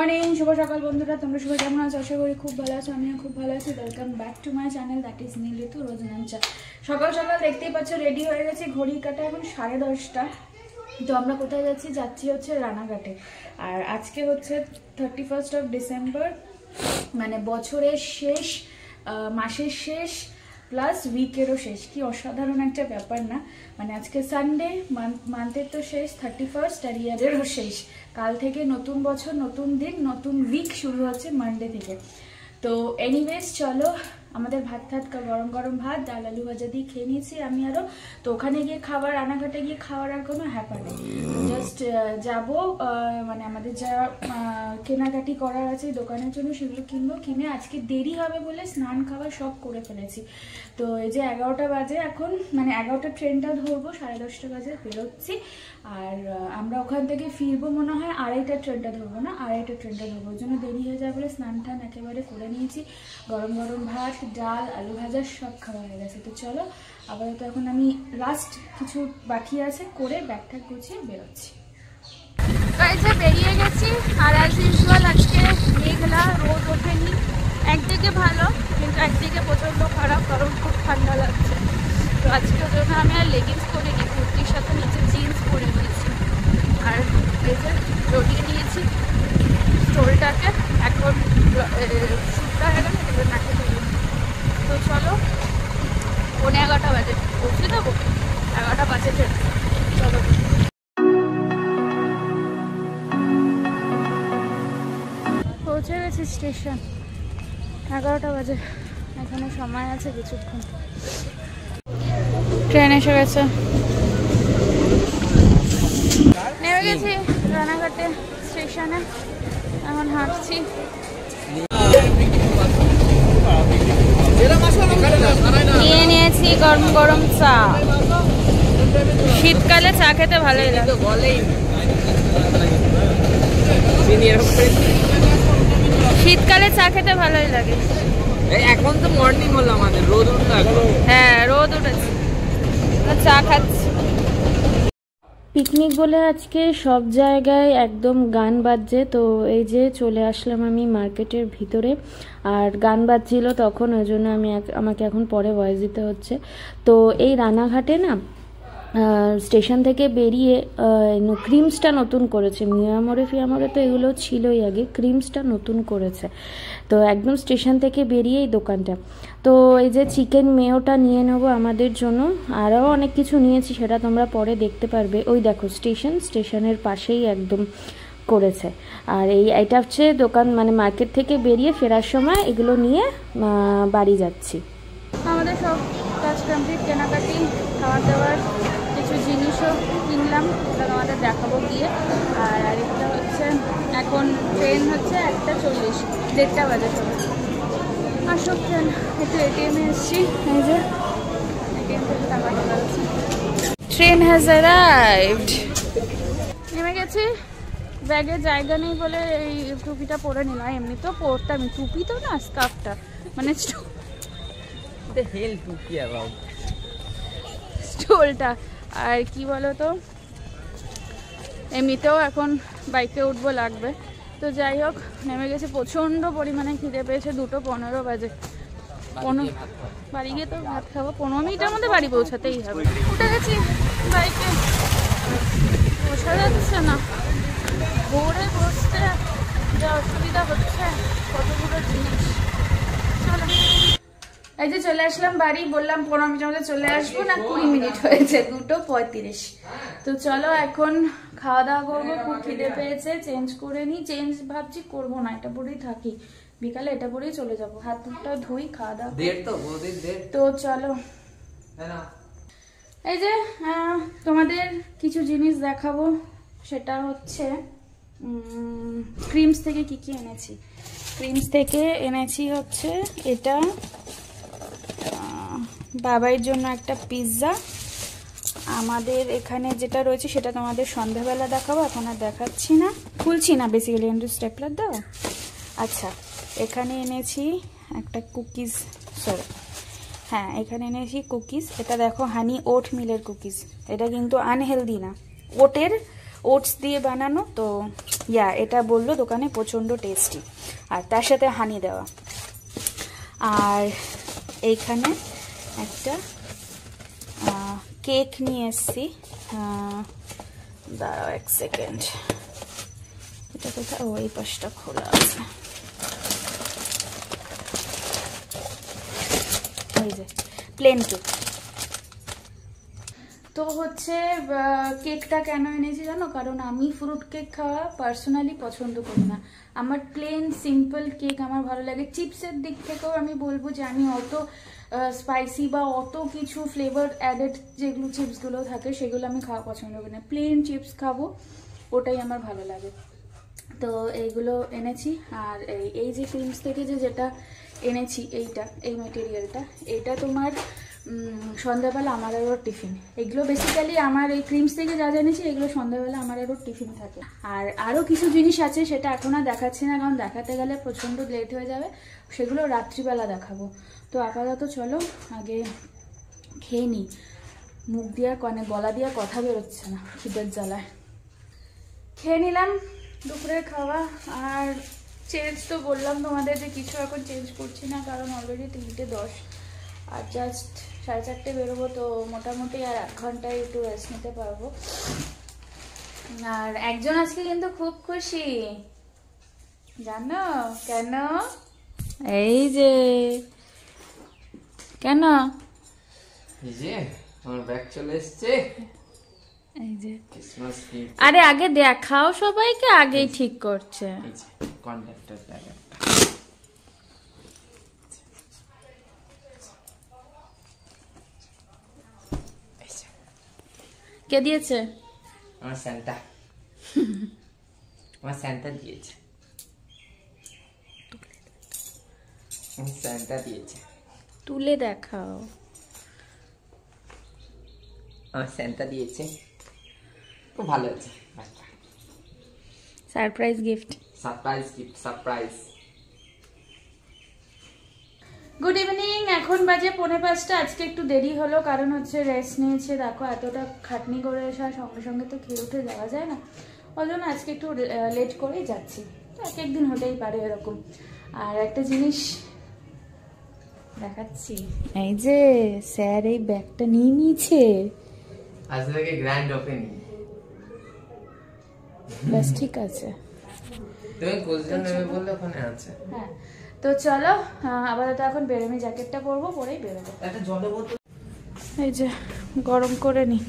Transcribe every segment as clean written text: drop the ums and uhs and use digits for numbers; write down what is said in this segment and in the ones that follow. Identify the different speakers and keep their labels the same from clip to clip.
Speaker 1: Morning, শুভ সকাল বন্ধুরা। তোমরা সবাই কেমন আছো? আশা করি খুব ভালো আছো। আমিও খুব ভালো আছি। Welcome back to my channel, that is Nilritu Roznamcha. সকাল সকাল দেখতেই পাচ্ছ রেডি হয়ে গেছি। ঘড়ির কাটা এখন 10:30। তো আমরা কোথায় যাচ্ছি? যাচ্ছি হচ্ছে রানাঘাটে। আর আজকে হচ্ছে 31st অফ ডিসেম্বর, মানে বছরের শেষ, মাসের শেষ প্লাস উইকেরও শেষ। কি অসাধারণ একটা ব্যাপার না? মানে আজকে সানডে, মান্থের তো শেষ 31st, আর ইয়ারেরও শেষ। কাল থেকে নতুন বছর, নতুন দিন, নতুন উইক শুরু হচ্ছে মানডে থেকে। তো এনিওয়েজ চলো, আমাদের ভাত গরম গরম ভাত ডাল আলু ভাজা দিয়ে খেয়ে নিয়েছি আমি আরও। তো ওখানে গিয়ে খাবার, রানাঘাটে গিয়ে খাওয়ার আর কোনো হ্যাপা নেই। জাস্ট যাবো, মানে আমাদের যা কেনাকাটি করার আছে দোকানের জন্য সেগুলো কিনবো। কিনে আজকে দেরি হবে বলে স্নান খাওয়া সব করে ফেলেছি। তো এই যে 11টা বাজে এখন, মানে 11টা ট্রেনটা ধরবো, 10:30 বাজে বেরোচ্ছি। আর আমরা ওখান থেকে ফিরবো মনে হয় 2:30টার ট্রেনটা ধরবো, না 2:30টার ট্রেনটা ধরবো। ওই জন্য দেরি হয়ে যায় বলে স্নান টান একেবারে করে নিয়েছি। গরম গরম ভাত ডাল আলু ভাজা সব খাওয়া হয়ে গেছে। তো চলো, আপাতত এখন আমি লাস্ট কিছু বাকি আছে করে ব্যাগটা গুছিয়ে বেরোচ্ছি। বেরিয়ে গেছি। আর অ্যাজ ইউজুয়াল আজকে মেঘলা, রোদ ওঠেনি। একদিকে ভালো, কিন্তু একদিকে প্রচণ্ড খারাপ, কারণ খুব ঠান্ডা লাগছে। তো আজকের জন্য আমি আর লেগিংস পরিনি, কুর্তির সাথে নিচে জিন্স পরে নিয়েছি। আর এই যে জড়িয়ে নিয়েছি স্টোলটাকে। এখন শুকটা হয়ে গেলে এবার নাকে ধরে। তো চলো, 11:30 বাজে পৌঁছে দেবো। 11টা বাজে ট্রেন। চলো, পৌঁছে গেছি স্টেশন। 11টা বাজে, এখনো সময় আছে কিছুক্ষণ। ট্রেন এসে গেছে, নেমে গেছি রানাঘাটে স্টেশনে। এখন হাঁটছি। নিয়ে নিয়েছি গরম গরম চা। শীতকালে চা খেতে ভালোই লাগে। শীতকালে চা খেতে ভালোই লাগে।
Speaker 2: এখন তো মর্নিং হলো আমাদের, রোদ উঠলো।
Speaker 1: হ্যাঁ, রোদ উঠেছে, চা খাচ্ছি। পিকনিক বলে আজকে সব জায়গায় একদম গান বাজছে। তো এই যে চলে আসলাম আমি মার্কেটের ভিতরে, আর গান বাজছিল তখন, ওই জন্য আমাকে এখন পরে ভয়েস দিতে হচ্ছে। তো এই রানাঘাটে না স্টেশন থেকে বেরিয়ে ক্রিমসটা নতুন করেছে। মিয়ামরে তো এগুলো ছিলই আগে, ক্রিমসটা নতুন করেছে। তো একদম স্টেশন থেকে বেরিয়ে এই দোকানটা। তো এই যে চিকেন মেয়োটা নিয়ে নেবো আমাদের জন্য। আরও অনেক কিছু নিয়েছি, সেটা তোমরা পরে দেখতে পারবে। ওই দেখো স্টেশনের পাশেই একদম করেছে। আর এটা হচ্ছে দোকান, মানে মার্কেট থেকে বেরিয়ে ফেরার সময় এগুলো নিয়ে বাড়ি যাচ্ছি। আমাদের সব কাজ কমপ্লিট, কেনাকাটি, খাওয়া দাওয়ার কিছু জিনিসও কিনলাম, সেটা তোমাদের দেখাবো গিয়ে। আর আরেকটা হচ্ছে, এখন ট্রেন হচ্ছে 1:40, 1:30 বাজে সবাই আসব ট্রেন। একটু এটিএমে এসেছি, এই যে এটিএম থেকে টাকা ঢোকাচ্ছি। Train has arrived. নেমে গেছি। ব্যাগে জায়গা নেই বলে এই টুপিটা পরে নিলাম। এমনি তো পরতাম, টুপি তো না, স্কার্ফটা, মানে স্টোলটা। আর কি বলো তো, এমনিতেও এখন বাইকে উঠবো, লাগবে। তো যাই হোক, নেমে গেছে। প্রচণ্ড পরিমাণে খিদে পেয়েছে। 2:15 বাজে। বাড়ি গিয়ে তো ভাত খাবো। 15 মিনিটের মধ্যে বাড়ি পৌঁছাতেই হবে। উঠে গেছি বাইকে, বসা যাচ্ছে না। ভোরে বসতে যা অসুবিধা হচ্ছে, কতগুলো জিনিস। চলো, এই যে চলে আসলাম বাড়ি। বললাম 15 মিনিটের মধ্যে চলে আসবো, না 20 মিনিট হয়েছে, 2:35। তো চলো এখন খাওয়া দাওয়া করবো। খুব খিদে পেয়েছে। চেঞ্জ করে নিই। চেঞ্জ ভাবছি করবো না, এটা পরেই থাকি। বিকালে এটা পরেই চলে যাবো। হাত মুখটা ধুই, খাওয়া দাওয়া। তো চলো, এই যে তোমাদের কিছু জিনিস দেখাবো। সেটা হচ্ছে ক্রিমস থেকে কি এনেছি। ক্রিমস থেকে এনেছি হচ্ছে এটা, বাবার জন্য একটা পিৎজা। আমাদের এখানে যেটা রয়েছে সেটা তোমাদের সন্ধ্যাবেলা দেখাবো, এখন আর দেখাচ্ছি না, খুলছি না বেসিক্যালি, একটু স্টেপলার দাও। আচ্ছা, এখানে এনেছি একটা কুকিজ, সরি হ্যাঁ এখানে এনেছি কুকিজ। এটা দেখো, হানি ওট মিলের কুকিজ। এটা কিন্তু আনহেলদি না, ওটস দিয়ে বানানো। তো এটা বললো দোকানে প্রচণ্ড টেস্টি, আর তার সাথে হানি দেওয়া। আর এইখানে একটা কেক নিয়ে এসছি, দাঁড়াও 1 সেকেন্ড, এটা কোথায়, এই পাশটা খোলা আছে, এই যে প্লেন কেক। তো হচ্ছে কেকটা কেন এনেছি জানো, কারণ আমি ফ্রুট কেক খাওয়া পার্সোনালি পছন্দ করি না, আমার প্লেন সিম্পল কেক আমার ভালো লাগে। চিপসের দিক থেকেও আমি বলবো যে আমি অত স্পাইসি বা অত কিছু ফ্লেভার অ্যাডেড যেগুলো চিপসগুলো থাকে সেগুলো আমি খাওয়া পছন্দ করি না, প্লেন চিপস খাবো ওটাই আমার ভালো লাগে। তো এইগুলো এনেছি। আর এই যে ক্রিমস থেকে যেটা এনেছি, এই ম্যাটেরিয়ালটা, এটা তোমার সন্ধ্যাবেলা আমার আরও টিফিন। এগুলো বেসিক্যালি আমার এই ক্রিমস থেকে যা জেনেছি এগুলো সন্ধ্যাবেলা আমার আরও টিফিন থাকে। আর আরও কিছু জিনিস আছে, সেটা এখন আর দেখাচ্ছি না, কারণ দেখাতে গেলে প্রচণ্ড লেট হয়ে যাবে, সেগুলো রাত্রিবেলা দেখাবো। তো আপাতত চলো আগে খেয়ে নিই, মুখ দিয়ে গলা দিয়ে কথা বেরোচ্ছে না খিদের জ্বালায়। খেয়ে নিলাম দুপুরের খাওয়া। আর চেঞ্জ তো বললাম তোমাদের যে কিছু এখন চেঞ্জ করছি না, কারণ অলরেডি 3:10, আর জাস্ট 4:30 বেরোবো, তো মোটামুটি আর 1 ঘন্টায় একটু রেস্ট নিতে পারবো। আর একজন আজকে কিন্তু খুব খুশি, জানো কেন? এই যে কেন,
Speaker 2: এই যে আমার ব্যাগ চলে এসেছে,
Speaker 1: এই যে
Speaker 2: ক্রিসমাস গিফট।
Speaker 1: আরে আগে দেখাও সবাইকে, আগেই ঠিক করছে।
Speaker 2: এই যে কন্ডাক্টর ব্যাগ একটা।
Speaker 1: কে দিয়েছে?
Speaker 2: আমার স্যান্টা, আমার স্যান্টা দিয়েছে, আমার স্যান্টা দিয়েছে।
Speaker 1: তুলে দেখাও।
Speaker 2: আমার স্যান্টা দিয়েছে, খুব ভালো আছে ব্যাগটা।
Speaker 1: Surprise gift,
Speaker 2: surprise gift, surprise.
Speaker 1: Good evening, এখন বাজে 4:45। আজকে একটু দেরি হলো, কারণ হচ্ছে রেস্ট নিয়েছে। দেখো এতটা খাটনি করে আসা সঙ্গে সঙ্গে তো খেয়ে উঠে যাওয়া যায় না, ওই জন্য আজকে একটু লেট করেই যাচ্ছি। তো এক দিন হতেই পারে এরকম। আর একটা জিনিস দেখাচ্ছি, এই যে স্যার এই ব্যাগটা নিয়ে নিয়েছে,
Speaker 2: আজ থেকে গ্র্যান্ড ওপেনিং।
Speaker 1: ব্যাস ঠিক আছে,
Speaker 2: তুমি কোশ্চেন নেবে বললে ওখানে আছে।
Speaker 1: হ্যাঁ তো চলো আপাতত এখন বেরোমি, জ্যাকেটটা পরবো, পরেই বেরোবো।
Speaker 2: একটা জলে বোতল
Speaker 1: এই যে গরম করে নি।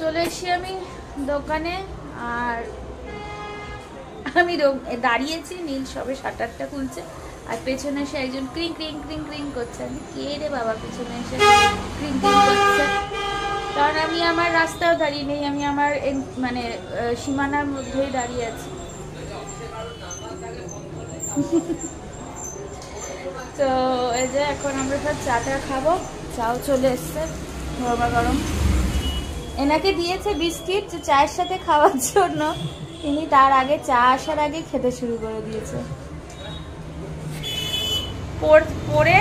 Speaker 1: চলে এসেছি আমি দোকানে, আর আমি দাঁড়িয়েছি, নীল সবে শাটারটা খুলছে, আর পেছনে এসে একজন ক্রিং ক্রিং ক্রিং ক্রিং করছে। আমি কে রে বাবা, পেছনে এসে ক্রিং ক্রিং করছে, কারণ আমি আমার রাস্তাও দাঁড়িয়ে নেই, আমি আমার মানে সীমানার মধ্যেই দাঁড়িয়ে আছি। তো এই যে এখন আমরা সব চাটা খাবো, চাও চলে এসছে গরমা গরম। এনাকে দিয়েছে বিস্কিট যে চায়ের সাথে খাওয়ার জন্য, তিনি তার আগে চা আসার আগে খেতে শুরু করে দিয়েছে। পরে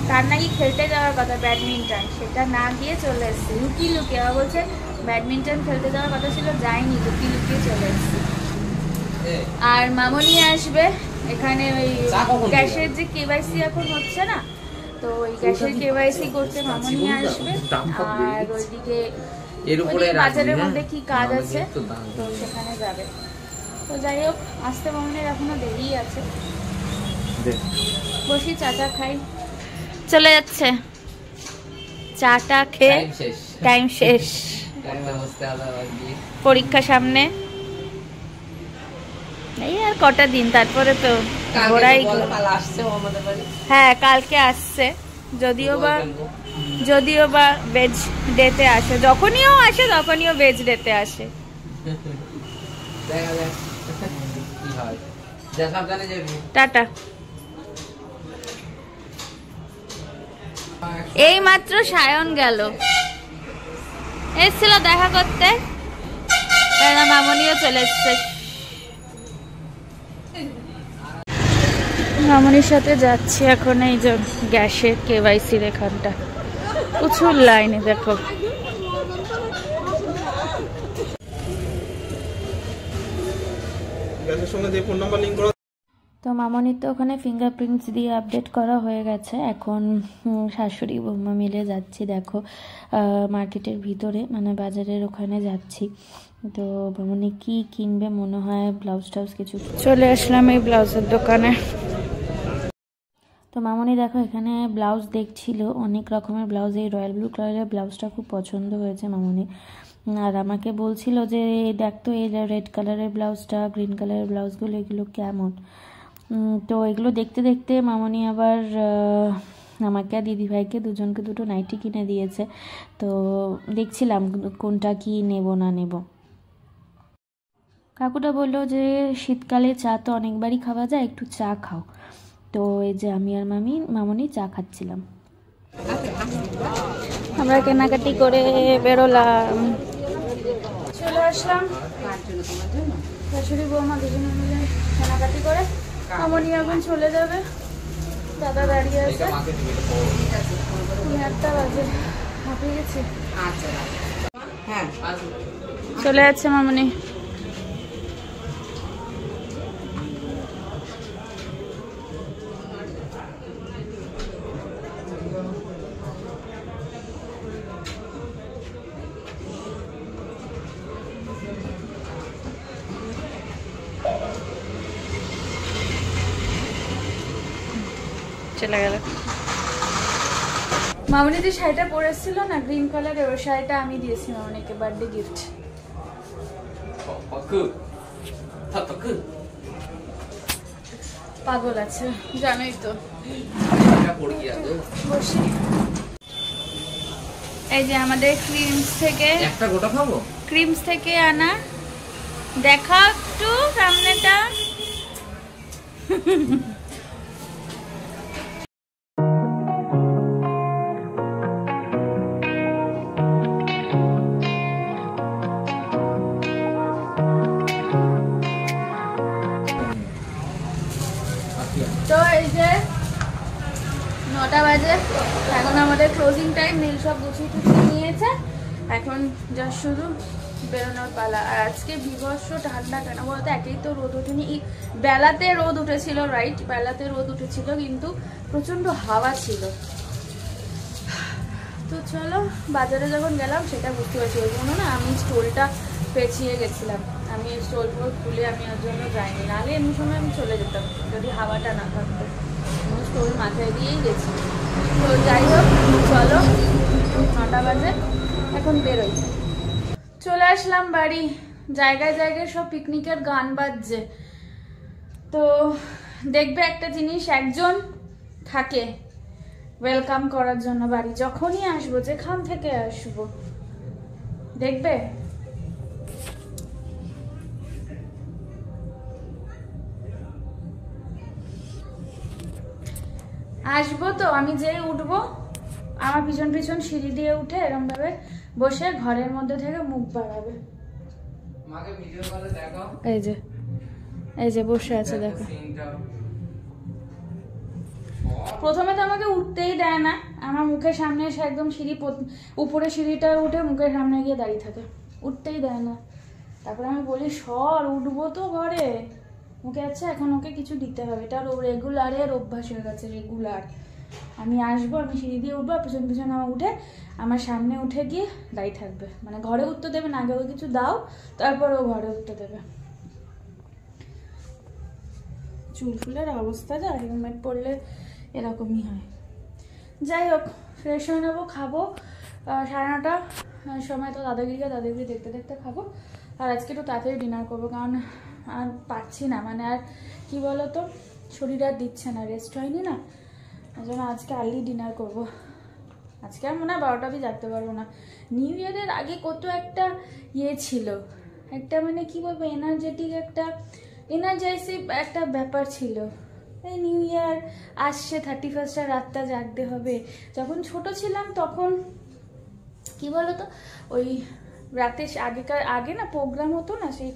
Speaker 1: তার নাকি খেলতে যাওয়ার কথা ব্যাডমিন্টন, সেটা না গিয়ে চলে এসছে লুকিয়ে লুকিয়ে। আবার বলছে ব্যাডমিন্টন খেলতে যাওয়ার কথা ছিল, যায়নি, লুকিয়ে লুকিয়ে চলে এসছে। আর মামনি আসবে এখানে, ওই গ্যাসের যে কেওয়াইসি এখন হচ্ছে না, তো ওই গ্যাসের কেওয়াইসি করতে মামনি আসবে। আর ওইদিকে বাজারের মধ্যে কি কাজ আছে, তো সেখানে যাবে। তো যাই হোক, আসতে মামনির এখনো দেরি আছে। বসি চাটা খাই, চলে যাচ্ছে চাটা খেয়ে, টাইম শেষ, পরীক্ষা সামনে, এই আর কটা দিন, তারপরে তো ঘোরাই। হ্যাঁ কালকে আসছে, যদিও বা ভেজ ডেতে আসে, যখনইও আসে তখনইও ভেজ ডেতে আসে। টাটা। এই মাত্র সায়ন গেল, এসেছিল দেখা করতে, মামনিও চলে এসছে। মামনির সাথে যাচ্ছি এখন এই যে গ্যাসের KYC এখানটা, প্রচুর লাইনে দেখো। তো মামনির তো ওখানে ফিঙ্গারপ্রিন্টস দিয়ে আপডেট করা হয়ে গেছে। এখন শাশুড়ি বৌমা মিলে যাচ্ছি দেখো মার্কেটের ভিতরে, মানে বাজারের ওখানে যাচ্ছি। তো মামনি কি কিনবে মনে হয় ব্লাউজ টাউজ কিছু। চলে আসলাম এই ব্লাউজের দোকানে। তো মামনি দেখো এখানে ব্লাউজ দেখছিল, অনেক রকমের ব্লাউজ। এই রয়্যাল ব্লু কালারের ব্লাউজটা খুব পছন্দ হয়েছে মামনি, আর আমাকে বলছিল যে দেখ তো এই রেড কালারের ব্লাউজটা, গ্রিন কালারের ব্লাউজগুলো এগুলো কেমন। তো এগুলো দেখতে দেখতে মামনি আবার আমাকে আর দিদিভাইকে দুজনকে দুটো নাইটি কিনে দিয়েছে। তো দেখছিলাম কোনটা কি নেব না নেব। কাকুটা বললো যে শীতকালে চা তো অনেকবারই খাওয়া যায়, একটু চা খাও। তো এই যে আমি আর মামনি চা খাচ্ছিলাম। আমরা কেনাকাটি করে বেরোলাম, চলে আসলাম শাশুড়ি বৌমা দুজনে মিলে কেনাকাটি করে। মামনি এখন চলে যাবে, দাদা দাঁড়িয়ে আছে। 1:30 বাজে, হাঁপিয়ে গেছি। চলে যাচ্ছে মামনি। চলে গেল। মামনি যে শাড়িটা পরেছিল না গ্রিন কালারের, ওই শাড়িটা আমি দিয়েছি মামনিকে বার্থডে গিফট। পাগল আছে জানোই তো। বসি। এই যে আমাদের ক্রিমস থেকে একটা গোটা খাবো, ক্রিমস থেকে আনা। দেখা একটু সামনেটা। তো এই যে 9টা বাজে, এখন আমাদের ক্লোজিং টাইম। নীল সব গুছিয়ে টুছিয়ে নিয়েছে, এখন যা শুধু বেরোনোর পালা। আর আজকে বিভৎস ঠান্ডা, কেন বলতে একেই তো রোদ ওঠেনি। বেলাতে রোদ উঠেছিল, রাইট বেলাতে রোদ উঠেছিল, কিন্তু প্রচন্ড হাওয়া ছিল। তো চলো বাজারে যখন গেলাম সেটা বুঝতে পারছি, ওই জন্য না আমি স্টোলটা পেঁচিয়ে গেছিলাম। আমি স্টোল ফোল খুলে আমি ওর জন্য যাইনি, নাহলে এমনি সময় আমি চলে যেতাম যদি হাওয়াটা না থাকতো। আমি স্টোল মাথায় দিয়েই গেছি। তো যাই হোক চলো, 9টা বাজে, এখন বেরোই। চলে আসলাম বাড়ি। জায়গায় জায়গায় সব পিকনিকের গান বাজছে। তো দেখবে একটা জিনিস, একজন থাকে ওয়েলকাম করার জন্য বাড়ি। যখনই আসবো, যেখান থেকে আসবো, দেখবে আসবো তো আমি যেই উঠবো, আমার পিছন পিছন সিঁড়ি দিয়ে উঠে এরকম ভাবে বসে ঘরের মধ্যে থেকে মুখ বাড়াবে। এই যে বসে আছে দেখো। প্রথমে তো আমাকে উঠতেই দেয় না, আমার মুখের সামনে এসে একদম সিঁড়ি উপরে সিঁড়িটা উঠে মুখের সামনে গিয়ে দাঁড়িয়ে থাকে, উঠতেই দেয় না। তারপরে আমি বলি সর, উঠবো তো ঘরে। মুখে আছে এখন ওকে কিছু দিতে হবে, এটা রেগুলারের অভ্যাস হয়ে গেছে, রেগুলার। আমি আসবো, আমি সিঁড়ি দিয়ে উঠবো, পিছন পিছন আমার উঠে আমার সামনে উঠে গিয়ে দাঁড়িয়ে থাকবে। মানে ঘরে উঠতে দেবে না, আগে ওকে কিছু দাও তারপর ও ঘরে উঠতে দেবে। চুল ফুলের অবস্থা যা, হেলমেট পরলে এরকমই হয়। যাই হোক, ফ্রেশ হয়ে নেবো, খাবো। 9:30 সময় তো দাদাগিরি দেখতে দেখতে খাবো। আর আজকে একটু তাড়াতাড়ি ডিনার করবো, কারণ আর পারছি না, মানে আর কি বলতো, শরীর আর দিচ্ছে না, রেস্ট হয়নি না, ওই জন্য আজকে আর্লি ডিনার করবো। আজকে আর মনে হয় 12টা অবধি জাগতে পারবো না। নিউ ইয়ারের আগে কত একটা ছিল, একটা মানে কি বলবো, এনার্জাইসিভ একটা ব্যাপার ছিল। এই নিউ ইয়ার আসছে, 31st রাতটা জাগতে হবে। যখন ছোট ছিলাম তখন কি বলতো ওই রাতে আগে না প্রোগ্রাম হতো না, সেই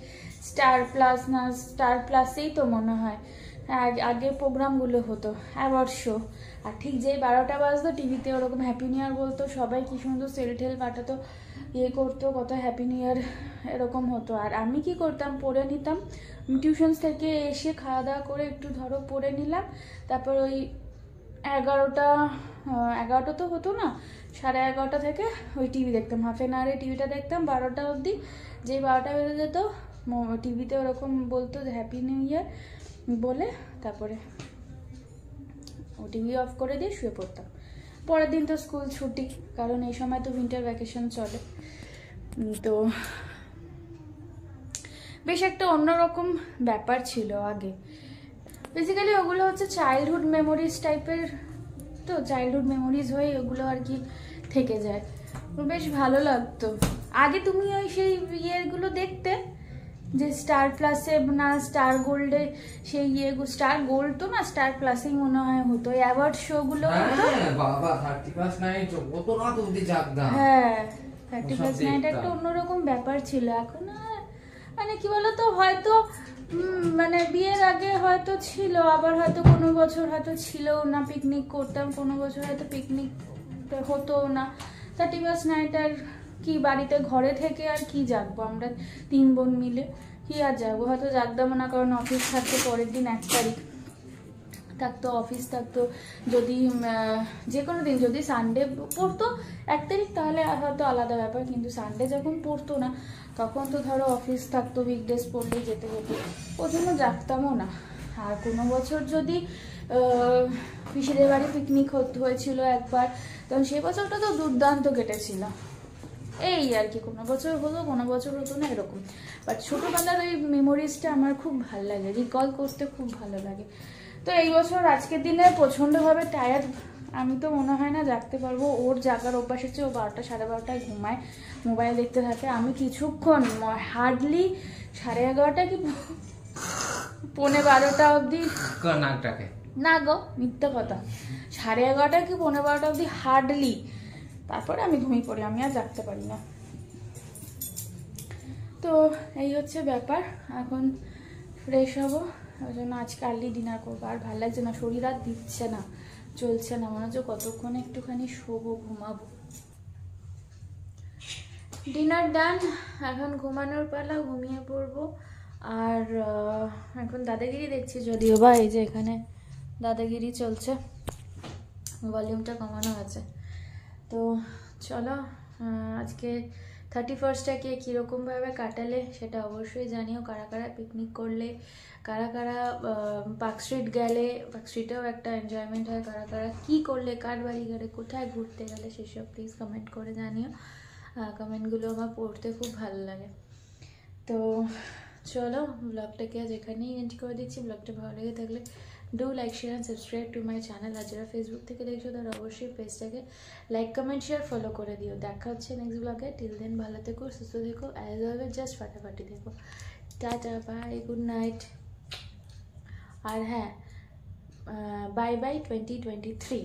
Speaker 1: স্টার প্লাস না স্টার প্লাসেই তো মনে হয় আগে প্রোগ্রামগুলো হতো, অ্যাওয়ার্ড শো। আর ঠিক যেই 12টা বাজতো টিভিতে ওরকম হ্যাপি নিউ ইয়ার বলতো, সবাই কি সুন্দর সেল টেল পাঠাতো, ইয়ে করতো, কত হ্যাপি নিউ ইয়ার এরকম হতো। আর আমি কি করতাম, পড়ে নিতাম টিউশন থেকে এসে, খাওয়া দাওয়া করে একটু ধরো পড়ে নিলাম, তারপর ওই 11টা তো হতো না, 11:30 থেকে ওই টিভি দেখতাম, হাফ অ্যান আওয়ারে টিভিটা দেখতাম 12টা অবধি। যেই 12টা বেজে যেত টিভিতে ওরকম বলতো যে হ্যাপি নিউ ইয়ার বলে, তারপরে ও টিভি অফ করে দিয়ে শুয়ে পড়তাম। পরের দিন তো স্কুল ছুটি, কারণ এই সময় তো উইন্টার ভ্যাকেশন চলে। তো বেশ একটা অন্যরকম ব্যাপার ছিল আগে। বেসিক্যালি ওগুলো হচ্ছে চাইল্ডহুড মেমোরিজ টাইপের, তো চাইল্ডহুড মেমোরিজ হয়ে ওগুলো আর কি থেকে যায়, বেশ ভালো লাগতো। আগে তুমি ওই সেই ইয়েগুলো দেখতে, যে স্টার প্লাসে না স্টার গোল্ডে, সেই ইয়েগুলো স্টার গোল্ড তো না স্টার প্লাসেই মনে হয় হতো, অ্যাওয়ার্ড শোগুলো হতো।
Speaker 2: বাবা 30 নাইট কত রাত অবধি জাগতাম।
Speaker 1: হ্যাঁ 30 নাইট একটা অন্যরকম ব্যাপার ছিল। এখন আর মানে কি বলতো, হয়তো মানে বিয়ের আগে হয়তো ছিল, আবার হয়তো কোনো বছর হয়তো ছিল না, পিকনিক করতাম, কোনো বছর হয়তো পিকনিক হতো না। 31 নাইট আর কি বাড়িতে ঘরে থেকে আর কি জাগবো আমরা 3 বোন মিলে, কি আর জাগবো, হয়তো জাগতাম না, কারণ অফিস থাকতো পরের দিন 1 তারিখ থাকতো, অফিস থাকতো। যদি যে কোনো দিন যদি সানডে পড়তো 1 তারিখ তাহলে হয়তো আলাদা ব্যাপার, কিন্তু সানডে যখন পড়তো না তখন তো ধরো অফিস থাকতো, উইকডেজ পড়লেই যেতে হতো, ওই জন্য জাগতামও না। আর কোনো বছর যদি পিসিদের বাড়ি পিকনিক হয়েছিল একবার, তখন সেই বছরটা তো দুর্দান্ত কেটেছিল। এই আর কি, কোনো বছর হলো কোনো বছর হতো না এরকম। বাট ছোটোবেলার ওই মেমোরিজটা আমার খুব ভালো লাগে, রিকল করতে খুব ভালো লাগে। তো এই বছর আজকের দিনে প্রচণ্ডভাবে টায়ার্ড, আমি তো মনে হয় না জাগতে পারবো। ওর জাগার অভ্যাস হচ্ছে, ও 12টা 12:30টায় ঘুমায়, মোবাইল দেখতে থাকে। আমি কিছুক্ষণ হার্ডলি 11:30 কি 11:15 অবধি, না গো মিথ্যা কথা, 11:30 কি 11:15 অবধি হার্ডলি, তারপরে আমি ঘুমিয়ে পড়ি, আমি আর জাগতে পারি না। তো এই হচ্ছে ব্যাপার, এখন ফ্রেশ হবো, ওই জন্য আজকে আর্লি ডিনার করবো। আর ভালো লাগছে না, শরীর আর দিচ্ছে না, চলছে না, মনে হচ্ছে কতক্ষণ একটুখানি শোবো, ঘুমাবো। ডিনার ডান, এখন ঘুমানোর পালা, ঘুমিয়ে পড়বো। আর এখন দাদাগিরি দেখছি, যদিও বা এই যে এখানে দাদাগিরি চলছে, ভলিউমটা কমানো আছে। তো চলো, আজকে 31টা কে কীরকমভাবে কাটালে সেটা অবশ্যই জানিও। কারা কারা পিকনিক করলে, কারা কারা পার্ক স্ট্রিট গেলে, পার্ক স্ট্রিটেও একটা এনজয়মেন্ট হয়, কারা কারা কী করলে, কার বাড়ি গেলে, কোথায় ঘুরতে গেলে, সেসব প্লিজ কমেন্ট করে জানিও। কমেন্টগুলো আমার পড়তে খুব ভালো লাগে। তো চলো, ব্লগটাকে আজ এখানেই এন্ড করে দিচ্ছি। ব্লগটা ভালো লেগে থাকলে do like, share and subscribe to my channel. আর যারা ফেসবুক থেকে দেখছো তারা অবশ্যই পেজটাকে লাইক, কমেন্ট, শেয়ার, ফলো করে দিও। দেখা হচ্ছে নেক্সট ব্লগে। টিল দেন ভালো থেকো, সুস্থ থেকো, অ্যাজ অলওয়েজ জাস্ট ফাটাফাটি থেকো। টাটা, বাই, গুড নাইট। আর হ্যাঁ, বাই বাই 2023।